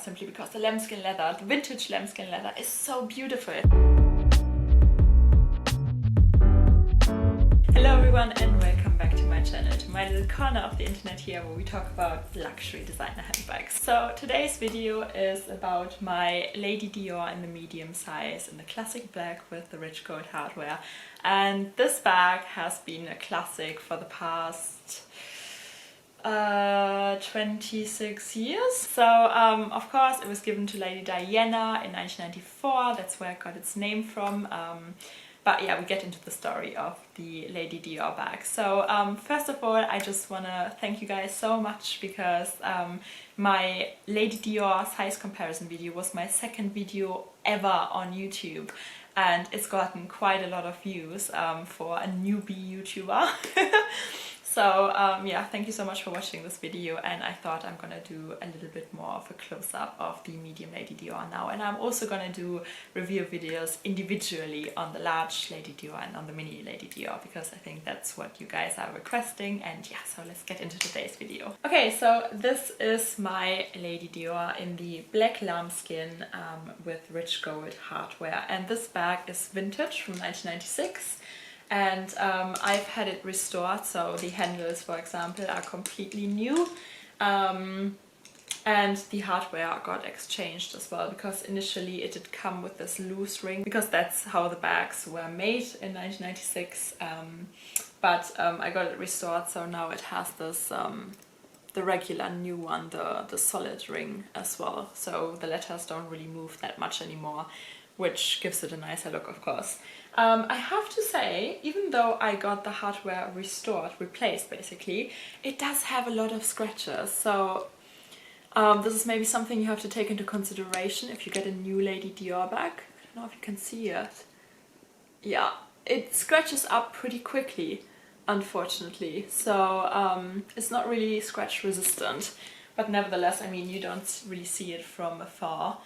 simply because the lambskin leather, the vintage lambskin leather, is so beautiful. Hello everyone and welcome back to my channel, to my little corner of the internet here where we talk about luxury designer handbags. So today's video is about my Lady Dior in the medium size in the classic black with the rich gold hardware. And this bag has been a classic for the past 26 years. So of course it was given to Lady Diana in 1994, that's where it got its name from. But yeah, we get into the story of the Lady Dior bag. So first of all, I just want to thank you guys so much because my Lady Dior size comparison video was my second video ever on YouTube. And it's gotten quite a lot of views for a newbie YouTuber. So yeah, thank you so much for watching this video, and I thought I'm gonna do a little bit more of a close-up of the medium Lady Dior now, and I'm also gonna do review videos individually on the large Lady Dior and on the mini Lady Dior because I think that's what you guys are requesting. And yeah, so let's get into today's video. Okay, so this is my Lady Dior in the black lambskin with rich gold hardware, and this bag is vintage from 1996. And I've had it restored, so the handles, for example, are completely new, and the hardware got exchanged as well, because initially it did come with this loose ring because that's how the bags were made in 1996, but I got it restored, so now it has this the regular new one, the solid ring as well, so the letters don't really move that much anymore, which gives it a nicer look, of course. I have to say, even though I got the hardware restored, replaced basically, it does have a lot of scratches. So this is maybe something you have to take into consideration if you get a new Lady Dior bag. I don't know if you can see it. Yeah, it scratches up pretty quickly, unfortunately. So it's not really scratch resistant. But nevertheless, I mean, you don't really see it from afar.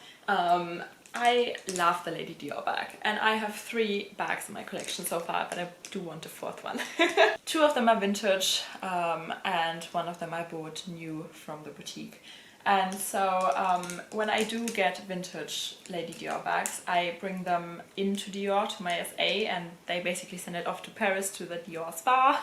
I love the Lady Dior bag, and I have 3 bags in my collection so far, but I do want a 4th one. 2 of them are vintage, and 1 of them I bought new from the boutique. And so when I do get vintage Lady Dior bags, I bring them into Dior to my SA, and they basically send it off to Paris to the Dior spa.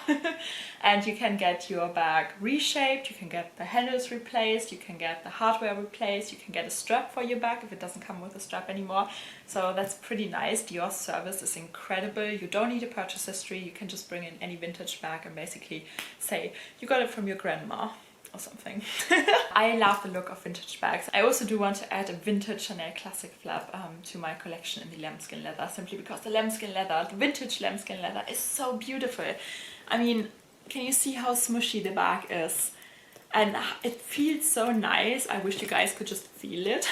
And you can get your bag reshaped, you can get the handles replaced, you can get the hardware replaced, you can get a strap for your bag if it doesn't come with a strap anymore. So that's pretty nice. Dior's service is incredible. You don't need a purchase history, you can just bring in any vintage bag and basically say you got it from your grandma or something. I love the look of vintage bags. I also do want to add a vintage Chanel classic flap to my collection in the lambskin leather, simply because the lambskin leather, the vintage lambskin leather, is so beautiful. I mean, can you see how smushy the bag is? And it feels so nice. I wish you guys could just feel it.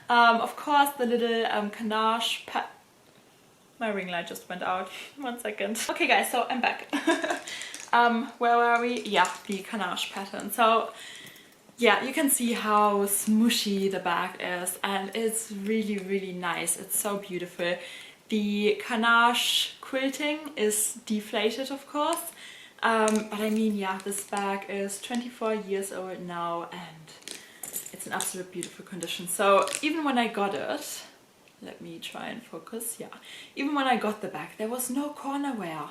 Of course, the little canache my ring light just went out. 1 second. Okay guys, so I'm back. Where were we? Yeah, the canache pattern. So yeah, you can see how smushy the bag is, and it's really, really nice. It's so beautiful. The canache quilting is deflated, of course, but I mean, yeah, this bag is 24 years old now, and it's in absolute beautiful condition. So even when I got it, let me try and focus, yeah, even when I got the bag, there was no corner wear.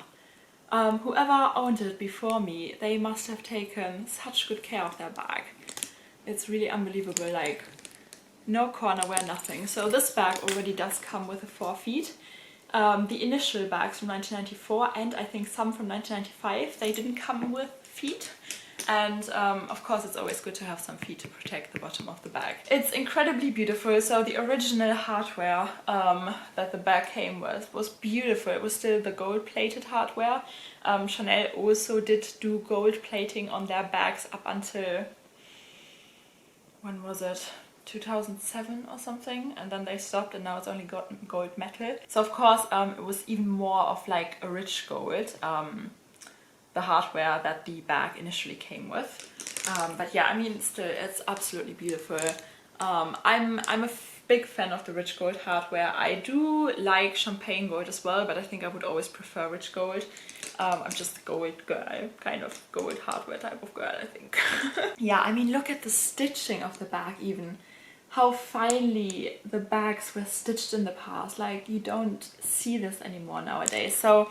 Whoever owned it before me, they must have taken such good care of their bag. It's really unbelievable, like no corner wear, nothing. So this bag already does come with a 4 feet. The initial bags from 1994 and I think some from 1995, they didn't come with feet. And of course it's always good to have some feet to protect the bottom of the bag. It's incredibly beautiful. So the original hardware that the bag came with was beautiful. It was still the gold plated hardware. Chanel also did do gold plating on their bags up until, when was it? 2007 or something, and then they stopped, and now it's only got gold metal. So of course it was even more of like a rich gold, the hardware that the bag initially came with. But yeah, I mean, still, it's absolutely beautiful. I'm a big fan of the rich gold hardware. I do like champagne gold as well, but I think I would always prefer rich gold. I'm just a gold girl, kind of gold hardware type of girl, I think. Yeah, I mean, look at the stitching of the bag even. how finely the bags were stitched in the past. Like, you don't see this anymore nowadays. So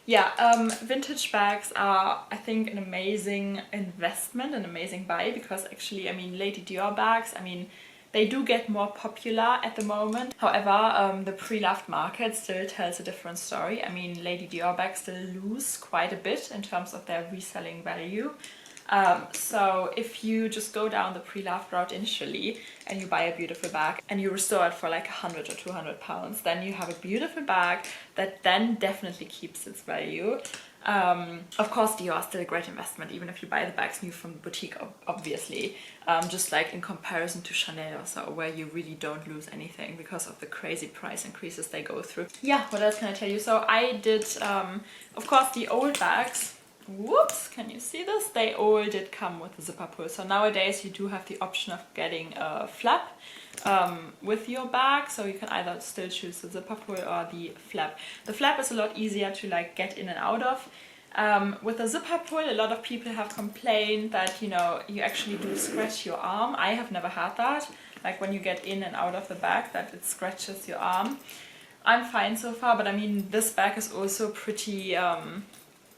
yeah, vintage bags are, I think, an amazing investment, an amazing buy, because actually, I mean, Lady Dior bags, I mean, they do get more popular at the moment. However, the pre-loved market still tells a different story. I mean, Lady Dior bags still lose quite a bit in terms of their reselling value. So if you just go down the pre-loved route initially and you buy a beautiful bag and you restore it for like 100 or 200 pounds, then you have a beautiful bag that then definitely keeps its value. Of course, Dior is still a great investment, even if you buy the bags new from the boutique, obviously. Just like in comparison to Chanel or so, where you really don't lose anything because of the crazy price increases they go through. Yeah, what else can I tell you? So I did, of course, the old bags. Whoops, can you see this? They all did come with a zipper pull. So nowadays you do have the option of getting a flap with your bag. So you can either still choose the zipper pull or the flap. The flap is a lot easier to like get in and out of. With a zipper pull, a lot of people have complained that, you know, you actually do scratch your arm. I have never had that. Like when you get in and out of the bag, that it scratches your arm. I'm fine so far, but I mean, this bag is also pretty...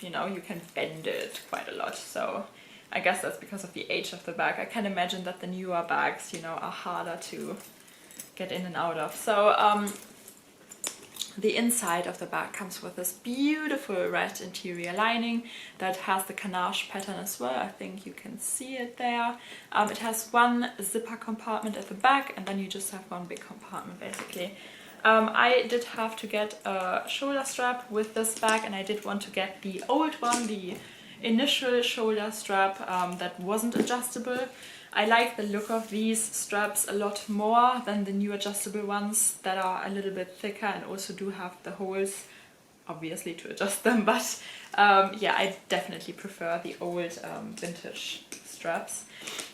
you know, you can bend it quite a lot, so I guess that's because of the age of the bag. I can imagine that the newer bags, you know, are harder to get in and out of. So the inside of the bag comes with this beautiful red interior lining that has the ganache pattern as well. I think you can see it there. It has one zipper compartment at the back, and then you just have one big compartment basically. I did have to get a shoulder strap with this bag, and I did want to get the old one, the initial shoulder strap that wasn't adjustable. I like the look of these straps a lot more than the new adjustable ones that are a little bit thicker and also do have the holes, obviously, to adjust them, but yeah, I definitely prefer the old vintage straps.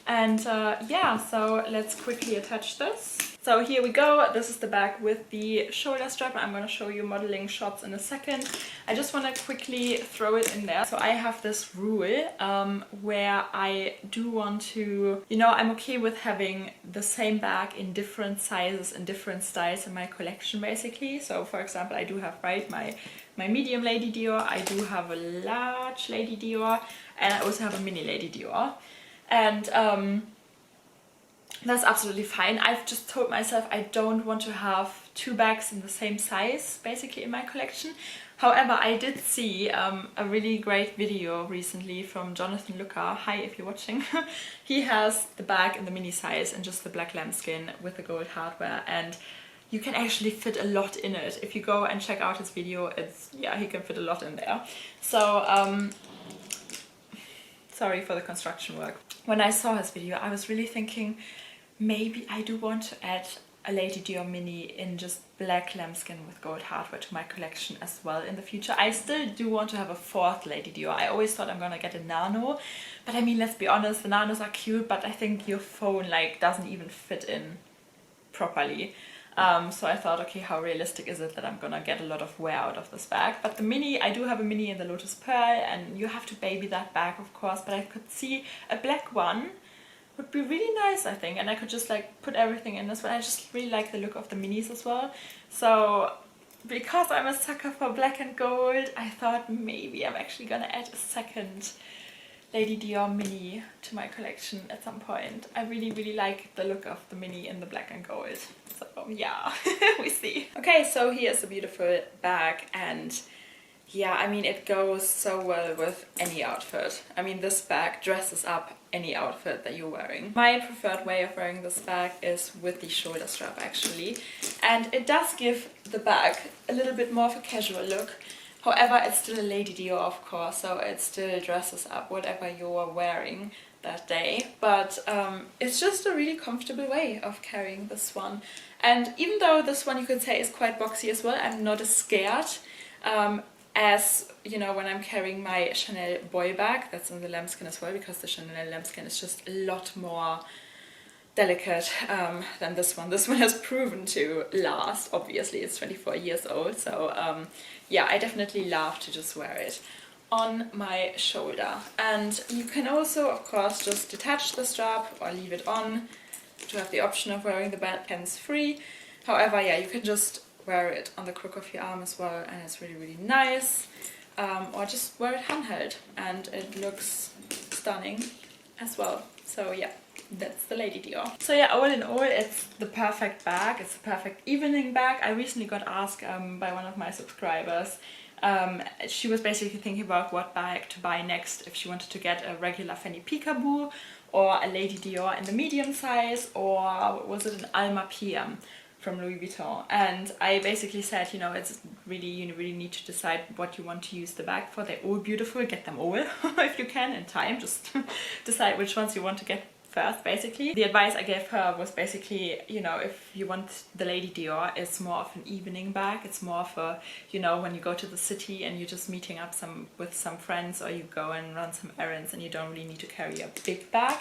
And yeah, so let's quickly attach this. So here we go. This is the bag with the shoulder strap. I'm going to show you modeling shots in a second. I just want to quickly throw it in there. So I have this rule where I do want to, you know, I'm okay with having the same bag in different sizes and different styles in my collection basically. So for example, I do have, right, my medium Lady Dior, I do have a large Lady Dior, and I also have a mini Lady Dior. And that's absolutely fine. I've just told myself I don't want to have two bags in the same size basically in my collection. However, I did see a really great video recently from Jonathan Luca. Hi, if you're watching. He has the bag in the mini size and just the black lambskin with the gold hardware, and you can actually fit a lot in it. If you go and check out his video, it's, yeah, he can fit a lot in there. So sorry for the construction work. When I saw his video, I was really thinking, maybe I do want to add a Lady Dior mini in just black lambskin with gold hardware to my collection as well in the future. I still do want to have a fourth Lady Dior. I always thought I'm gonna get a nano, but I mean, let's be honest, the nanos are cute, but I think your phone like doesn't even fit in properly. So I thought, okay, how realistic is it that I'm gonna get a lot of wear out of this bag? But the mini, I do have a mini in the Lotus Pearl, and you have to baby that bag, of course, but I could see a black one would be really nice, I think, and I could just like put everything in this one. I just really like the look of the minis as well. So because I'm a sucker for black and gold, I thought maybe I'm actually gonna add a second Lady Dior mini to my collection at some point. I really like the look of the mini in the black and gold. So yeah, we see. Okay, so here's a beautiful bag, and yeah, I mean, it goes so well with any outfit. I mean, this bag dresses up any outfit that you're wearing. My preferred way of wearing this bag is with the shoulder strap actually, and it does give the bag a little bit more of a casual look. However, it's still a Lady Dior, of course, so it still dresses up whatever you're wearing that day. But it's just a really comfortable way of carrying this one. And even though this one you could say is quite boxy as well, I'm not as scared as, you know, when I'm carrying my Chanel boy bag. That's in the lambskin as well, because the Chanel lambskin is just a lot more delicate than this one. This one has proven to last. Obviously, it's 24 years old, so yeah, I definitely love to just wear it on my shoulder. And you can also, of course, just detach the strap or leave it on. to have the option of wearing the belt hands-free. However, yeah, you can just wear it on the crook of your arm as well, and it's really, really nice. Or just wear it handheld, and it looks stunning as well. So yeah, that's the Lady Dior. So yeah, all in all, it's the perfect bag. It's the perfect evening bag. I recently got asked by one of my subscribers. She was basically thinking about what bag to buy next, if she wanted to get a regular Fanny Peekaboo or a Lady Dior in the medium size, or was it an Alma PM from Louis Vuitton. And I basically said, you know, it's really, you really need to decide what you want to use the bag for. They're all beautiful, get them all if you can in time. Just decide which ones you want to get first, basically. The advice I gave her was basically, you know, if you want the Lady Dior, it's more of an evening bag. It's more of a, you know, when you go to the city and you're just meeting up with some friends, or you go and run some errands and you don't really need to carry a big bag,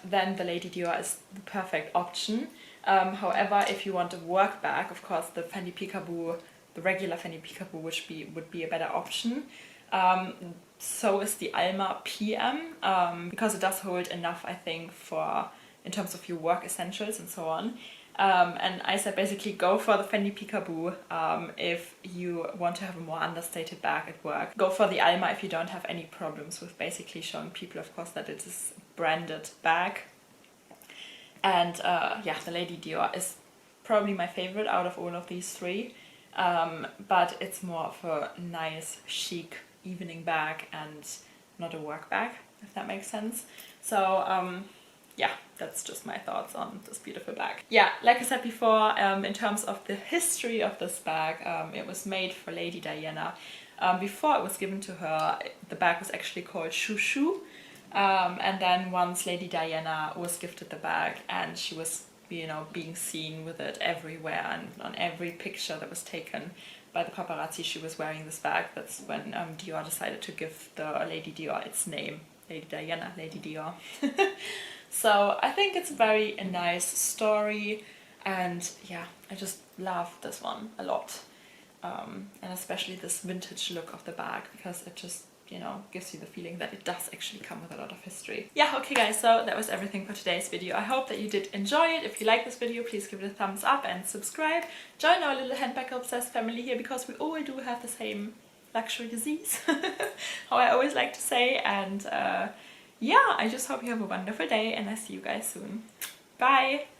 then the Lady Dior is the perfect option. However, if you want a work bag, of course, the Fanny Peekaboo, the regular Fanny Peekaboo would be a better option. So is the Alma PM, because it does hold enough, I think, for in terms of your work essentials and so on. And I said basically go for the Fanny Peekaboo if you want to have a more understated bag at work. Go for the Alma if you don't have any problems with basically showing people, of course, that it is a branded bag. And yeah, the Lady Dior is probably my favorite out of all of these three, but it's more of a nice, chic evening bag and not a work bag, if that makes sense. So yeah, that's just my thoughts on this beautiful bag. Yeah, like I said before, in terms of the history of this bag, it was made for Lady Diana. Before it was given to her, the bag was actually called Chou Chou. And then once Lady Diana was gifted the bag, and she was, you know, being seen with it everywhere, and on every picture that was taken by the paparazzi she was wearing this bag, that's when Dior decided to give the Lady Dior its name, Lady Diana, Lady Dior. So I think it's a nice story, and yeah, I just love this one a lot, and especially this vintage look of the bag, because it just, you know, gives you the feeling that it does actually come with a lot of history. Yeah, okay guys, so that was everything for today's video. I hope that you did enjoy it. If you like this video, please give it a thumbs up and subscribe. Join our little handbag obsessed family here, because we all do have the same luxury disease, how I always like to say. And yeah, I just hope you have a wonderful day, and I see you guys soon. Bye!